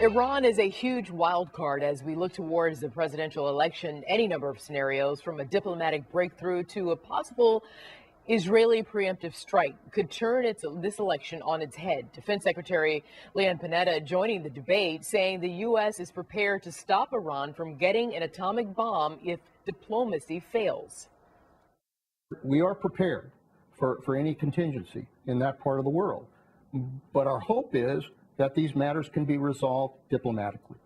Iran is a huge wild card as we look towards the presidential election. Any number of scenarios, from a diplomatic breakthrough to a possible Israeli preemptive strike, could turn this election on its head. Defense Secretary Leon Panetta joining the debate, saying the U.S. is prepared to stop Iran from getting an atomic bomb if diplomacy fails. We are prepared for any contingency in that part of the world. But our hope is that these matters can be resolved diplomatically.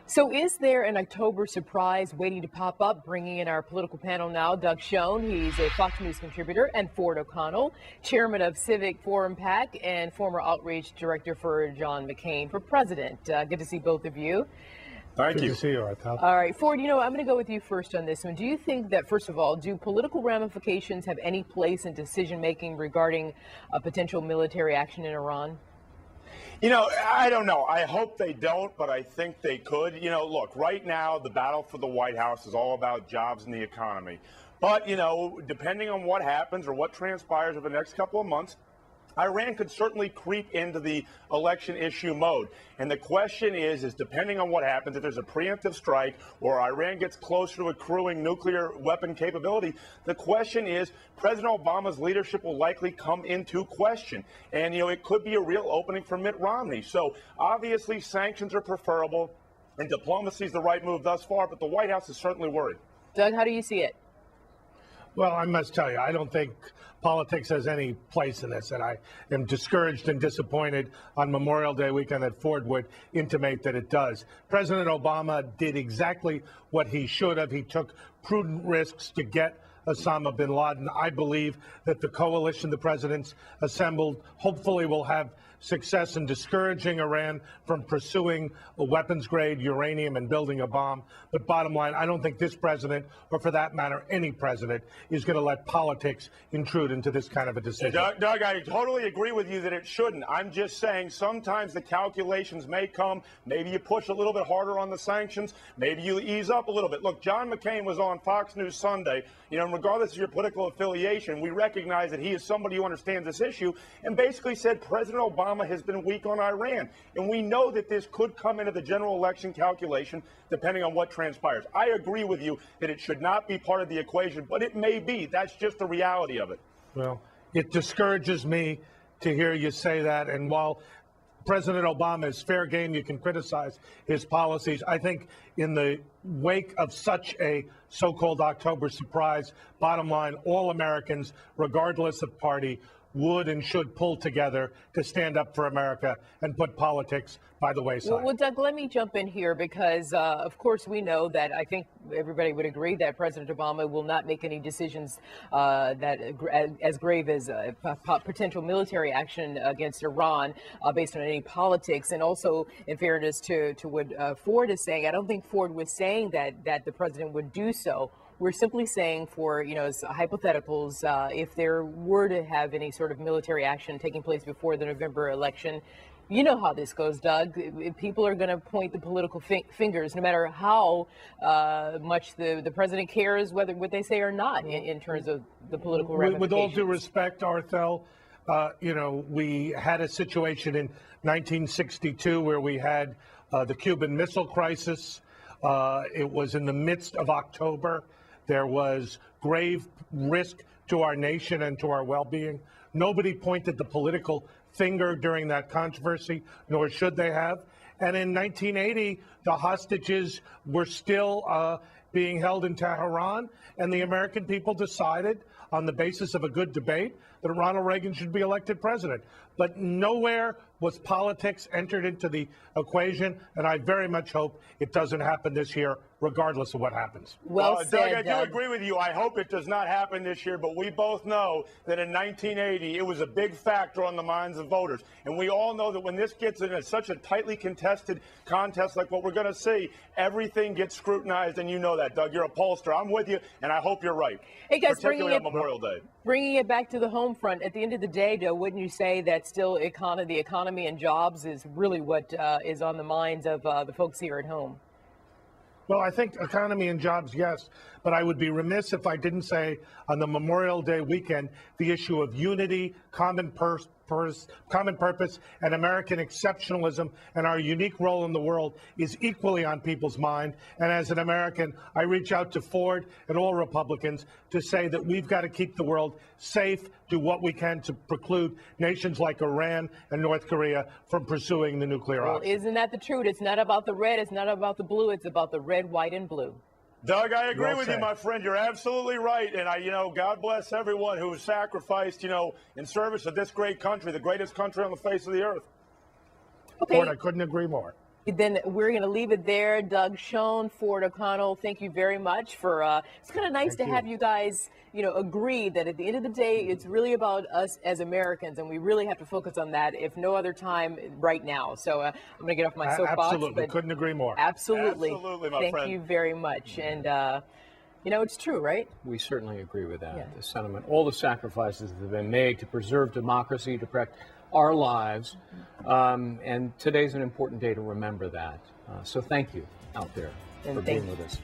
So is there an October surprise waiting to pop up? Bringing in our political panel now, Doug Schoen. He's a Fox News contributor, and Ford O'Connell, chairman of Civic Forum PAC and former outreach director for John McCain for president. Good to see both of you. Thank you. Good to see you, Arthel. All right, Ford, I'm going to go with you first on this one. Do you think that, first of all, do political ramifications have any place in decision-making regarding a potential military action in Iran? I don't know. I hope they don't, but I think they could. Look, right now, the battle for the White House is all about jobs and the economy. But, depending on what happens or what transpires over the next couple of months, Iran could certainly creep into the election issue mode. And the question is depending on what happens, if there's a preemptive strike or Iran gets closer to accruing nuclear weapon capability, the question is President Obama's leadership will likely come into question. And, it could be a real opening for Mitt Romney. So obviously sanctions are preferable and diplomacy is the right move thus far, but the White House is certainly worried. Doug, how do you see it? Well, I must tell you, I don't think politics has any place in this, and I am discouraged and disappointed on Memorial Day weekend that Ford would intimate that it does. President Obama did exactly what he should have. He took prudent risks to get Osama bin Laden. I believe that the coalition the president's assembled hopefully will have success in discouraging Iran from pursuing a weapons-grade uranium and building a bomb. But bottom line, I don't think this president, or for that matter, any president, is going to let politics intrude into this kind of a decision. Doug, I totally agree with you that it shouldn't. I'm just saying sometimes the calculations may come. Maybe you push a little bit harder on the sanctions. Maybe you ease up a little bit. Look, John McCain was on Fox News Sunday. Regardless of your political affiliation, we recognize that he is somebody who understands this issue, and basically said President Obama has been weak on Iran. And we know that this could come into the general election calculation depending on what transpires. I agree with you that it should not be part of the equation, but it may be. That's just the reality of it. Well, it discourages me to hear you say that. And while President Obama is fair game, you can criticize his policies. I think in the wake of such a so-called October surprise, bottom line, all Americans, regardless of party, would and should pull together to stand up for America and put politics by the wayside. Well, Doug, let me jump in here because, of course, we know that I think everybody would agree that President Obama will not make any decisions that as grave as potential military action against Iran based on any politics. And also, in fairness to what Ford is saying, I don't think Ford was saying that the president would do so. We're simply saying for, as hypotheticals, if there were to have any sort of military action taking place before the November election, you know how this goes, Doug. People are going to point the political fingers, no matter how much the president cares what they say or not in terms of the political ramifications. With all due respect, Arthel, we had a situation in 1962 where we had the Cuban Missile Crisis. It was in the midst of October. There was grave risk to our nation and to our well-being. Nobody pointed the political finger during that controversy, nor should they have. And in 1980, the hostages were still being held in Tehran, and the American people decided, on the basis of a good debate, that Ronald Reagan should be elected president. But nowhere was politics entered into the equation, and I very much hope it doesn't happen this year, regardless of what happens. Well said, Doug, I do agree with you. I hope it does not happen this year, but we both know that in 1980, it was a big factor on the minds of voters. And we all know that when this gets in such a tightly contested contest like what we're going to see, everything gets scrutinized, and you know that, Doug. You're a pollster. I'm with you, and I hope you're right. Hey, guys, particularly on Memorial Day. Bringing it back to the home front, at the end of the day, Joe, wouldn't you say that still the economy and jobs is really what is on the minds of the folks here at home? Well, I think economy and jobs, yes, but I would be remiss if I didn't say on the Memorial Day weekend the issue of unity, common purpose and American exceptionalism and our unique role in the world is equally on people's mind. And as an American, I reach out to Ford and all Republicans to say that we've got to keep the world safe, do what we can to preclude nations like Iran and North Korea from pursuing the nuclear option. Isn't that the truth? It's not about the red, it's not about the blue, it's about the red, white, and blue. Doug, I agree Well with said. you, my friend. You're absolutely right. And God bless everyone who was sacrificed, in service of this great country, the greatest country on the face of the earth. Okay. Ford, I couldn't agree more. Then we're going to leave it there. Doug Schoen, Ford O'Connell, thank you very much for, it's kind of nice to have you guys, agree that at the end of the day, it's really about us as Americans, and we really have to focus on that, if no other time, right now. So I'm going to get off my soapbox. Absolutely, couldn't agree more. Absolutely. Absolutely, my thank friend. you very much. And, it's true, right? We certainly agree with that. Yeah. The sentiment, all the sacrifices that have been made to preserve democracy, to protect our lives. And today's an important day to remember that. So thank you out there And for thank being with us.